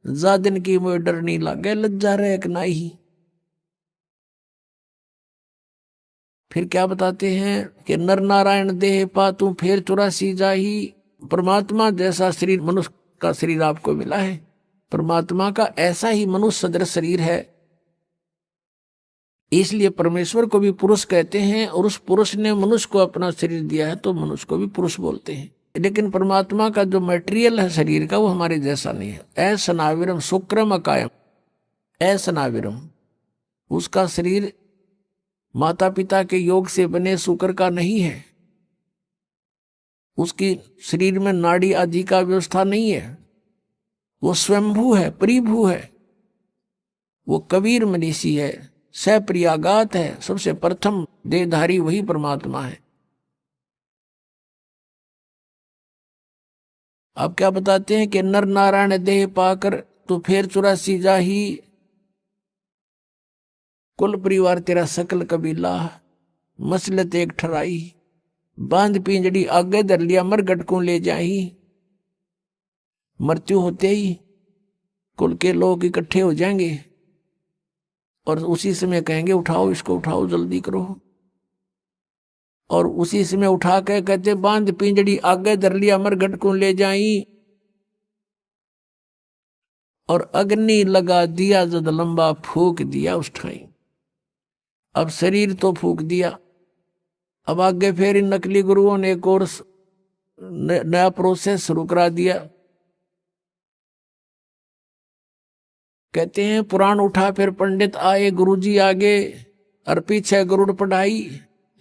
जा दिन की मुझे डर नहीं लागे, लज्जा रहे कि नहीं। फिर क्या बताते हैं कि नर नारायण देह पातू फिर 84 जाही। परमात्मा जैसा शरीर मनुष्य का शरीर आपको मिला है, परमात्मा का ऐसा ही मनुष्य सदृश शरीर है। इसलिए परमेश्वर को भी पुरुष कहते हैं, और उस पुरुष ने मनुष्य को अपना शरीर दिया है तो मनुष्य को भी पुरुष बोलते हैं। लेकिन परमात्मा का जो मटेरियल है शरीर का वो हमारे जैसा नहीं है। असनाविरम शुक्रम अकायम, असनाविरम, उसका शरीर माता पिता के योग से बने शुक्र का नहीं है, उसकी शरीर में नाड़ी आदि का व्यवस्था नहीं है, वो स्वयंभू है, परिभू है, वो कबीर मनीषी है, सप्रियागात है, सबसे प्रथम देहधारी वही परमात्मा है। आप क्या बताते हैं कि नर नारायण देह पाकर तो फिर 84 जाही, कुल परिवार तेरा सकल कबीला, मसलत एक ठराई, बांध पिंजड़ी आगे धर लिया मरगट को ले जाही। मृत्यु होते ही कुल के लोग इकट्ठे हो जाएंगे और उसी समय कहेंगे उठाओ इसको, उठाओ जल्दी करो, और उसी समय उठा के कहते बांध पिंजड़ी आगे धर लिया मरगट को ले जाई, और अग्नि लगा दिया जद लंबा फूक दिया उस ठाई। अब शरीर तो फूक दिया, अब आगे फिर इन नकली गुरुओं ने एक और नया प्रोसेस शुरू करा दिया। कहते हैं पुराण उठा फिर पंडित आए, गुरुजी आगे और पीछे गरुड़ पढ़ाई।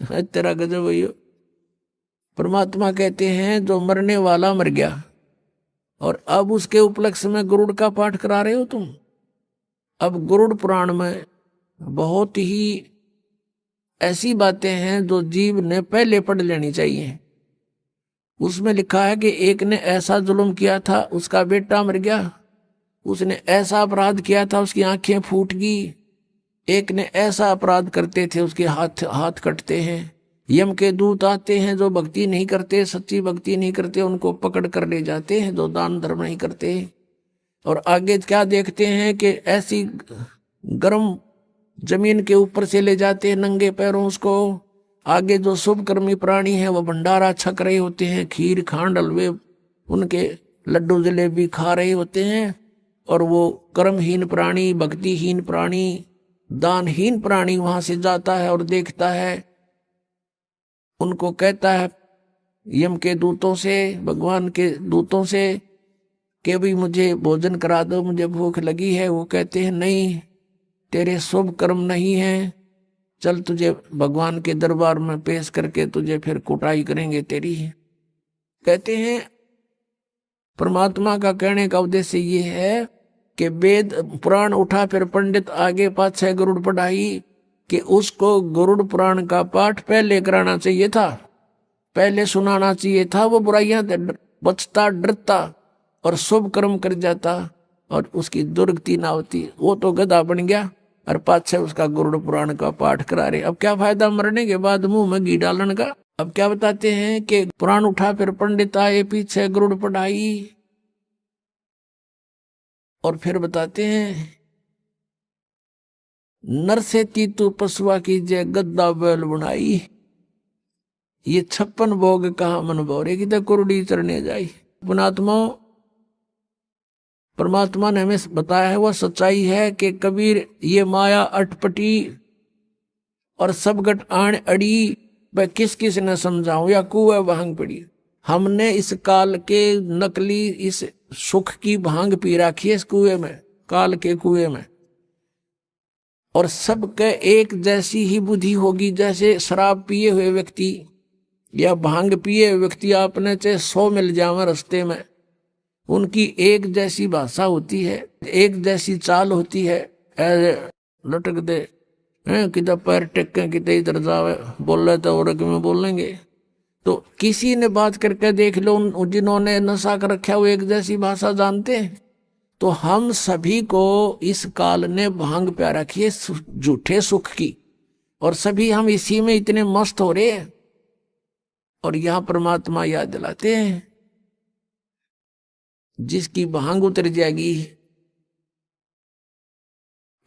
तेरा गजब भैया। परमात्मा कहते हैं जो मरने वाला मर गया और अब उसके उपलक्ष्य में गरुड़ का पाठ करा रहे हो तुम। अब गरुड़ पुराण में बहुत ही ऐसी बातें हैं जो जीव ने पहले पढ़ लेनी चाहिए। उसमें लिखा है कि एक ने ऐसा जुल्म किया था, उसका बेटा मर गया, उसने ऐसा अपराध किया था, उसकी आंखें फूट गई, एक ने ऐसा अपराध करते थे, उसके हाथ कटते हैं, यम के दूत आते हैं, जो भक्ति नहीं करते, सच्ची भक्ति नहीं करते, उनको पकड़ कर ले जाते हैं, जो दान धर्म नहीं करते। और आगे क्या देखते हैं कि ऐसी गर्म जमीन के ऊपर से ले जाते हैं नंगे पैरों उसको। आगे जो शुभ कर्मी प्राणी है वो भंडारा छक रहे होते हैं, खीर खांड हलवे उनके लड्डू जलेबी खा रहे होते हैं, और वो कर्महीन प्राणी, भक्तिहीन प्राणी, दानहीन प्राणी वहां से जाता है और देखता है, उनको कहता है यम के दूतों से, भगवान के दूतों से कि भी मुझे भोजन करा दो, मुझे भूख लगी है। वो कहते हैं नहीं, तेरे शुभ कर्म नहीं है, चल तुझे भगवान के दरबार में पेश करके तुझे फिर कुटाई करेंगे तेरी। कहते हैं परमात्मा का कहने का उद्देश्य ये है कि वेद पुराण उठा फिर पंडित आगे पाछे गरुड़ पढ़ाई, कि उसको गरुड़ पुराण का पाठ पहले कराना चाहिए था, पहले सुनाना चाहिए था। वो बुराइयां बचता, डरता और शुभ कर्म कर जाता और उसकी दुर्गति ना होती। वो तो गधा बन गया और पाछे उसका गरुड़ पुराण का पाठ करा रहे। अब क्या फायदा मरने के बाद मुंह में घी डालन का। अब क्या बताते हैं कि पुराण उठा फिर पंडित आए, पीछे गरुड़ पढ़ाई, और फिर बताते हैं नर से तीतु पशुआ की जय गद्दा बैल बुनाई, ये 56 भोग कहा मन भोरे की तो कुरडी चरने जाई। पुणात्मा परमात्मा ने हमें बताया है, वह सच्चाई है कि कबीर ये माया अटपटी और सब गट आण अड़ी, वह किस किस ने समझाऊं या कुएं भांग पड़ी। हमने इस काल के नकली इस सुख की भांग पी रखी है इस कुएं में, काल के कुएं में, और सबके एक जैसी ही बुद्धि होगी। जैसे शराब पिए हुए व्यक्ति या भांग पिए हुए व्यक्ति आपने चाहे 100 मिल जावे रास्ते में, उनकी एक जैसी भाषा होती है, एक जैसी चाल होती है, लटक दे किधर पैर टेक किधर इधर जावे, बोल रहे तो और में बोलेंगे। तो किसी ने बात करके देख लो, जिन्होंने नशा कर रखा वो एक जैसी भाषा जानते हैं। तो हम सभी को इस काल ने भांग प्या रखी है झूठे सुख की, और सभी हम इसी में इतने मस्त हो रहे हैं। और यहां परमात्मा याद दिलाते हैं, जिसकी भांग उतर जाएगी।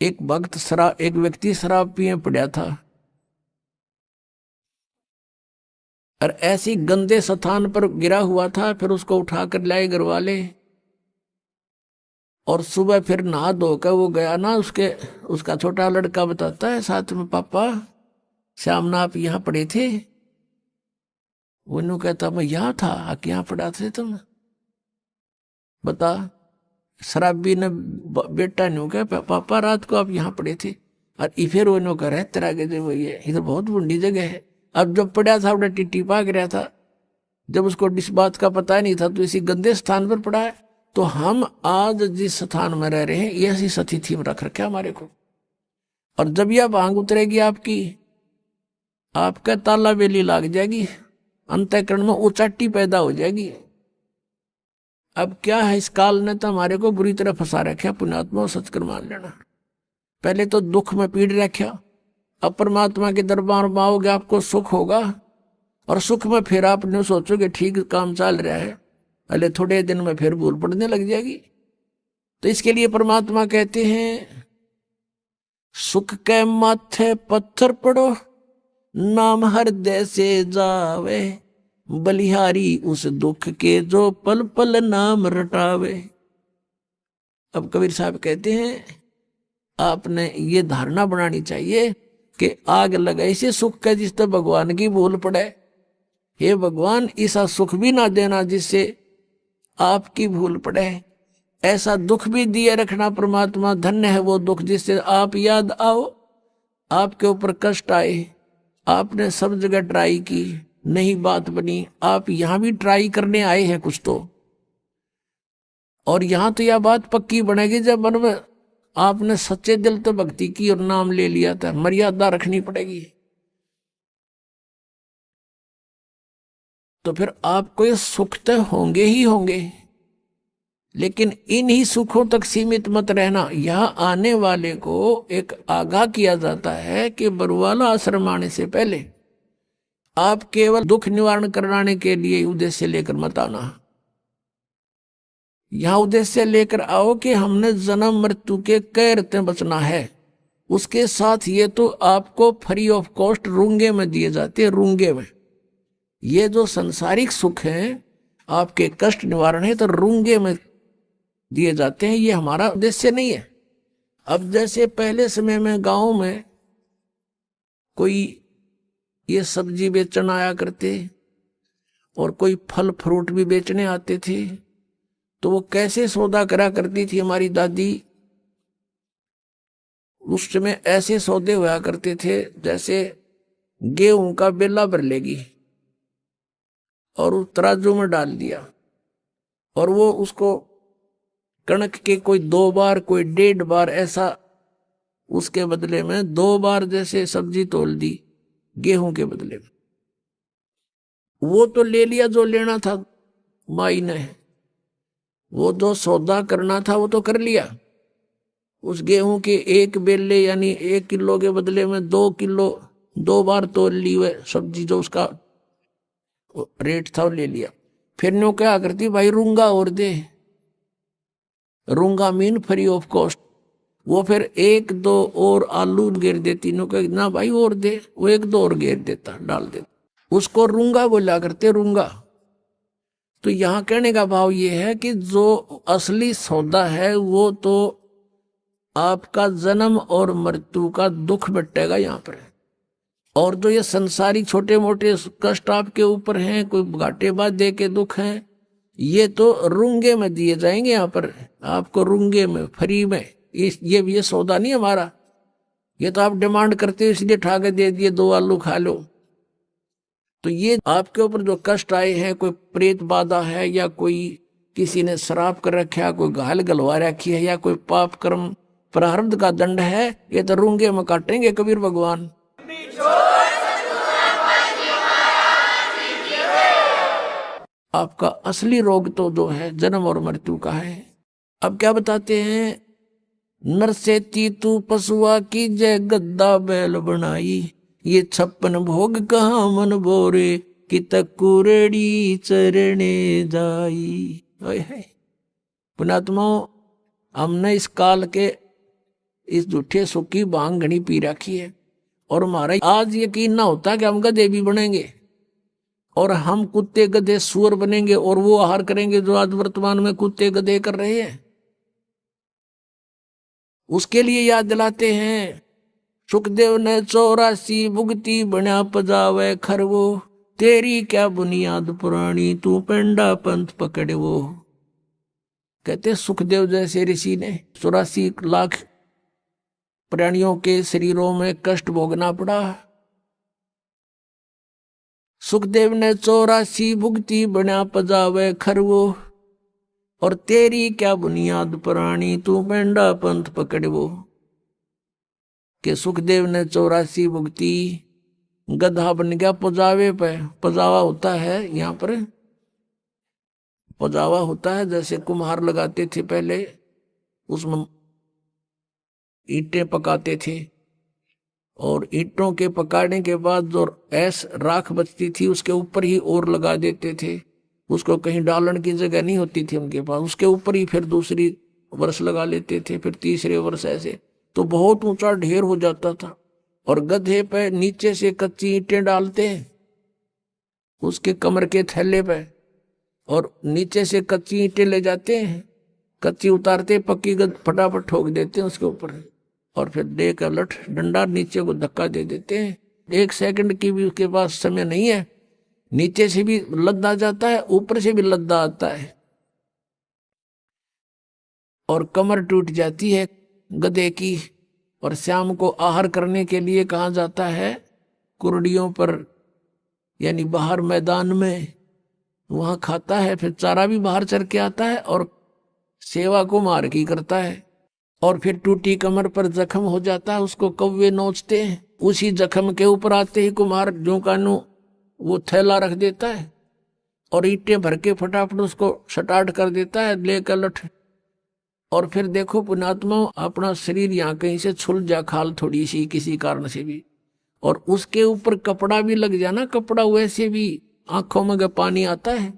एक व्यक्ति शराब पिए पड़ा था और ऐसी गंदे स्थान पर गिरा हुआ था, फिर उसको उठाकर लाए घर वाले, और सुबह फिर नहा धोकर वो गया ना, उसका छोटा लड़का बताता है साथ में, पापा श्याम ना आप यहाँ पड़े थे। वो कहता मैं यहाँ था, यहाँ पड़ा थे तुम, बता। शराबी ने बेटा ने कहा पापा रात को आप यहाँ पड़े थे। और फिर वो कह रहे तेरा के जो ये इधर बहुत बुढ़ी जगह है। अब जब पड़ा था उड़ा टिट्टी पाक रहा था, जब उसको इस बात का पता नहीं था तो इसी गंदे स्थान पर पड़ा है। तो हम आज जिस स्थान में रह रहे हैं ये ऐसी सतिथि में रख रखे हमारे को। और जब यह भांग उतरेगी आपकी, आपका ताला बेली लाग जाएगी, अंतःकरण में उचाटी पैदा हो जाएगी। अब क्या है, इस काल ने तो हमारे को बुरी तरह फंसा रखा। पुण्यात्मा सच कर मान लेना, पहले तो दुख में पीड़ रखा, अब परमात्मा के दरबार में आओगे आपको सुख होगा। और सुख में फिर आपने सोचोगे ठीक काम चल रहा है, पहले थोड़े दिन में फिर भूल पड़ने लग जाएगी। तो इसके लिए परमात्मा कहते हैं सुख के माथे पत्थर पड़ो, नाम हृदय से जावे, बलिहारी उस दुख के जो पल पल नाम रटावे। अब कबीर साहब कहते हैं आपने ये धारणा बनानी चाहिए कि आग लगाई से सुख का जिससे भगवान की भूल पड़े। हे भगवान ऐसा सुख भी ना देना जिससे आपकी भूल पड़े, ऐसा दुख भी दिए रखना परमात्मा। धन्य है वो दुख जिससे आप याद आओ, आपके ऊपर कष्ट आए, आपने सब जगह ट्राई की नहीं बात बनी, आप यहां भी ट्राई करने आए हैं कुछ तो। और यहां तो यह बात पक्की बनेगी जब मन में आपने सच्चे दिल तो भक्ति की और नाम ले लिया था। मर्यादा रखनी पड़ेगी, तो फिर आपको ये सुख तो होंगे ही होंगे, लेकिन इन्हीं सुखों तक सीमित मत रहना। यहां आने वाले को एक आगाह किया जाता है कि बरवाला आश्रम आने से पहले आप केवल दुख निवारण कराने के लिए उद्देश्य लेकर मत आना। यहां उद्देश्य लेकर आओ कि हमने जन्म मृत्यु के कैर से बचना है। उसके साथ ये तो आपको फ्री ऑफ कॉस्ट रूंगे में दिए जाते हैं। रूंगे में ये जो संसारिक सुख है, आपके कष्ट निवारण है, तो रूंगे में दिए जाते हैं। ये हमारा उद्देश्य नहीं है। अब जैसे पहले समय में गांव में कोई ये सब्जी बेचने आया करते और कोई फल फ्रूट भी बेचने आते थे, तो वो कैसे सौदा करा करती थी हमारी दादी। उस समय ऐसे सौदे हुआ करते थे जैसे गेहूं का बेला भर लेगी और उस तराजू में डाल दिया, और वो उसको कणक के कोई 2 बार कोई 1.5 बार ऐसा, उसके बदले में 2 बार जैसे सब्जी तोल दी गेहूं के बदले में। वो तो ले लिया जो लेना था माई ने, वो जो सौदा करना था वो तो कर लिया। उस गेहूं के 1 बेले यानी 1 किलो के बदले में 2 किलो 2 बार तोल ली हुए सब्जी, जो उसका रेट था वो ले लिया। फिर नो क्या करती, भाई रूंगा और दे, रूंगा मीन फ्री ऑफ कॉस्ट। वो फिर 1-2 और आलू घेर देती, नो कह ना भाई और दे, वो 1-2 और घेर देता, डाल देता। उसको रूंगा बोला करते, रूंगा। तो यहां कहने का भाव ये है कि जो असली सौदा है वो तो आपका जन्म और मृत्यु का दुख बटेगा यहाँ पर। और जो ये संसारिक छोटे मोटे कष्ट आपके ऊपर हैं, कोई घाटे बाधे के दुख हैं, ये तो रूंगे में दिए जाएंगे। यहाँ पर आपको रूंगे में फ्री में, ये सौदा नहीं हमारा। ये तो आप डिमांड करते हो इसलिए ठा के दे दिए, 2 आलू खा लो। तो ये आपके ऊपर जो कष्ट आए हैं, कोई प्रेत बाधा है, या कोई किसी ने शराब कर रखा है, कोई घायल गलवा रखी है, या कोई पाप कर्म प्रारब्ध का दंड है, ये तो रूंगे में काटेंगे कबीर भगवान। आपका असली रोग तो जो है जन्म और मृत्यु का है। अब क्या बताते हैं, नर से तीतू पशुआ की जय गद्दा बैल बनाई, ये 56 भोग कहाँ मन बोरे, कि तकुरेड़ी चरणे जाई। पुणात्माओं, हमने इस काल के इस झूठे सुख की भांग घनी पी रखी है, और हमारा आज यकीन ना होता कि हम गधे भी बनेंगे, और हम कुत्ते गधे सुअर बनेंगे, और वो आहार करेंगे जो आज वर्तमान में कुत्ते गधे कर रहे हैं। उसके लिए याद दिलाते हैं, सुखदेव ने 84 भुगती बना पजावे खरवो, तेरी क्या बुनियाद पुरानी, तू पेंडा पंथ पकड़े वो। कहते सुखदेव जैसे ऋषि ने 84 लाख प्राणियों के शरीरों में कष्ट भोगना पड़ा। सुखदेव ने 84 भुगती बना पजावे खरवो, और तेरी क्या बुनियाद प्राणी तू पेंडा पंथ पकड़वो। के सुखदेव ने 84 भुगती, गधा बन गया पजावे पे। पजावा होता है यहाँ पर, पजावा होता है जैसे कुम्हार लगाते थे पहले, उसमें ईंटें पकाते थे, और ईंटों के पकाने के बाद जो राख बचती थी उसके ऊपर ही और लगा देते थे। उसको कहीं डालने की जगह नहीं होती थी उनके पास, उसके ऊपर ही फिर दूसरी वर्ष लगा लेते थे, फिर तीसरे वर्ष ऐसे। तो बहुत ऊंचा ढेर हो जाता था। और गधे पे नीचे से कच्ची ईंटें डालते हैं उसके कमर के थैले पे, और नीचे से कच्ची ईंटें ले जाते हैं, कच्ची उतारते, पक्की फटाफट ठोक देते हैं उसके ऊपर, और फिर दे का लठ डंडा नीचे को धक्का दे देते हैं। 1 सेकंड की भी उसके पास समय नहीं है, नीचे से भी लद्दा जाता है, ऊपर से भी लद्दा आता है, और कमर टूट जाती है गधे की। और शाम को आहार करने के लिए कहाँ जाता है, कुर्डियों पर, यानी बाहर मैदान में, वहां खाता है। फिर चारा भी बाहर चर के आता है, और सेवा को मार की करता है। और फिर टूटी कमर पर जख्म हो जाता है, उसको कौवे नोचते हैं। उसी जख्म के ऊपर आते ही कुम्हार जो कानू वो थैला रख देता है, और ईंटें भर के फटाफट उसको स्टार्ट कर देता है लेकर लठ। और फिर देखो पुण्यात्मा, अपना शरीर यहाँ कहीं से छुल जा, खाल थोड़ी सी किसी कारण से भी, और उसके ऊपर कपड़ा भी लग जाना, कपड़ा वैसे भी आंखों में पानी आता है,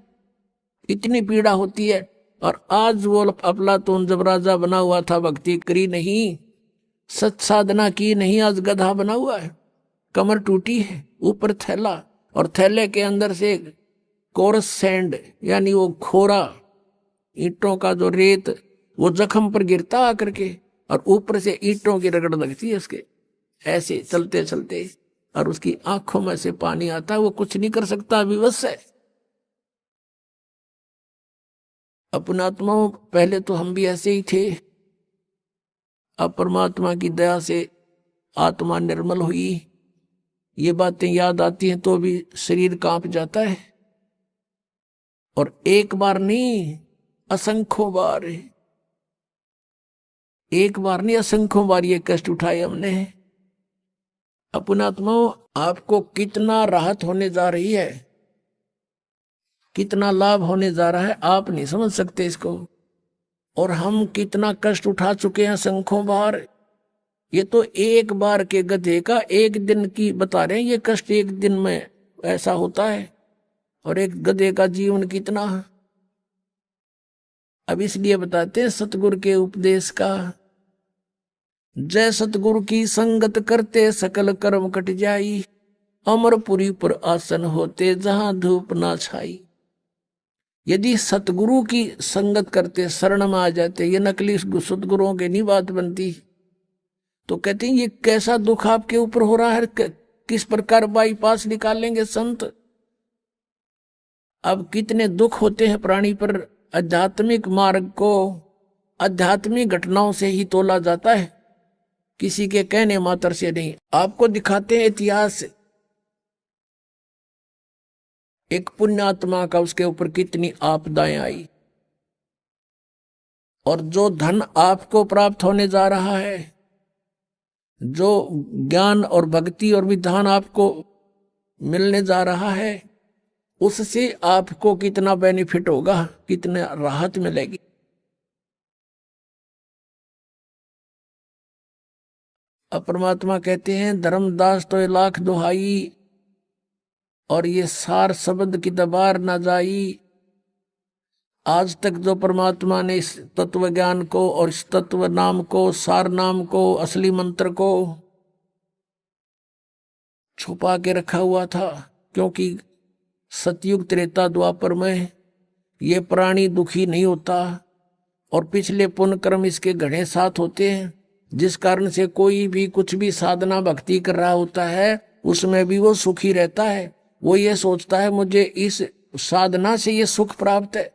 इतनी पीड़ा होती है। और आज वो अफलातून जब राजा बना हुआ था, भक्ति करी नहीं, सच साधना की नहीं, आज गधा बना हुआ है, कमर टूटी है, ऊपर थैला, और थैले के अंदर से कोरस सैंड, यानी वो खोरा ईंटों का जो रेत, वो जख्म पर गिरता आकर के, और ऊपर से ईंटों की रगड़ लगती है उसके, ऐसे चलते चलते, और उसकी आंखों में से पानी आता है, वो कुछ नहीं कर सकता, विवश है। अपनात्माओं, पहले तो हम भी ऐसे ही थे, अब परमात्मा की दया से आत्मा निर्मल हुई, ये बातें याद आती हैं तो भी शरीर कांप जाता है। और एक बार नहीं, असंख्यों बार, एक बार नहीं असंख्यों बार ये कष्ट उठाए हमने। अपनात्माओं, आपको कितना राहत होने जा रही है, कितना लाभ होने जा रहा है, आप नहीं समझ सकते इसको। और हम कितना कष्ट उठा चुके हैं असंख्यों बार। ये तो एक बार के गधे का एक दिन की बता रहे हैं, ये कष्ट एक दिन में ऐसा होता है, और एक गधे का जीवन कितना। अब इसलिए बताते हैं सतगुरु के उपदेश का, जय सतगुरु की संगत करते सकल कर्म कट जाई, अमरपुरी पर आसन होते जहां धूप ना छाई। यदि सतगुरु की संगत करते, शरण में आ जाते, ये नकली सतगुरुओं की नहीं बात बनती, तो कहते हैं ये कैसा दुख आपके ऊपर हो रहा है, किस प्रकार बाईपास निकालेंगे संत। अब कितने दुख होते हैं प्राणी पर, आध्यात्मिक मार्ग को आध्यात्मिक घटनाओं से ही तोला जाता है, किसी के कहने मात्र से नहीं। आपको दिखाते हैं इतिहास, एक पुण्यात्मा का, उसके ऊपर कितनी आपदाएं आई, और जो धन आपको प्राप्त होने जा रहा है, जो ज्ञान और भक्ति और विधान आपको मिलने जा रहा है, उससे आपको कितना बेनिफिट होगा, कितना राहत मिलेगी। अब परमात्मा कहते हैं, धर्मदास तो 1,00,000 दुहाई, और ये सार शब्द की दबार न जाई। आज तक जो परमात्मा ने इस तत्व ज्ञान को और इस तत्व नाम को, सार नाम को, असली मंत्र को छुपा के रखा हुआ था, क्योंकि सतयुग त्रेता द्वापर में ये प्राणी दुखी नहीं होता, और पिछले पुण्य कर्म इसके घने साथ होते हैं, जिस कारण से कोई भी कुछ भी साधना भक्ति कर रहा होता है, उसमें भी वो सुखी रहता है। वो ये सोचता है मुझे इस साधना से ये सुख प्राप्त है,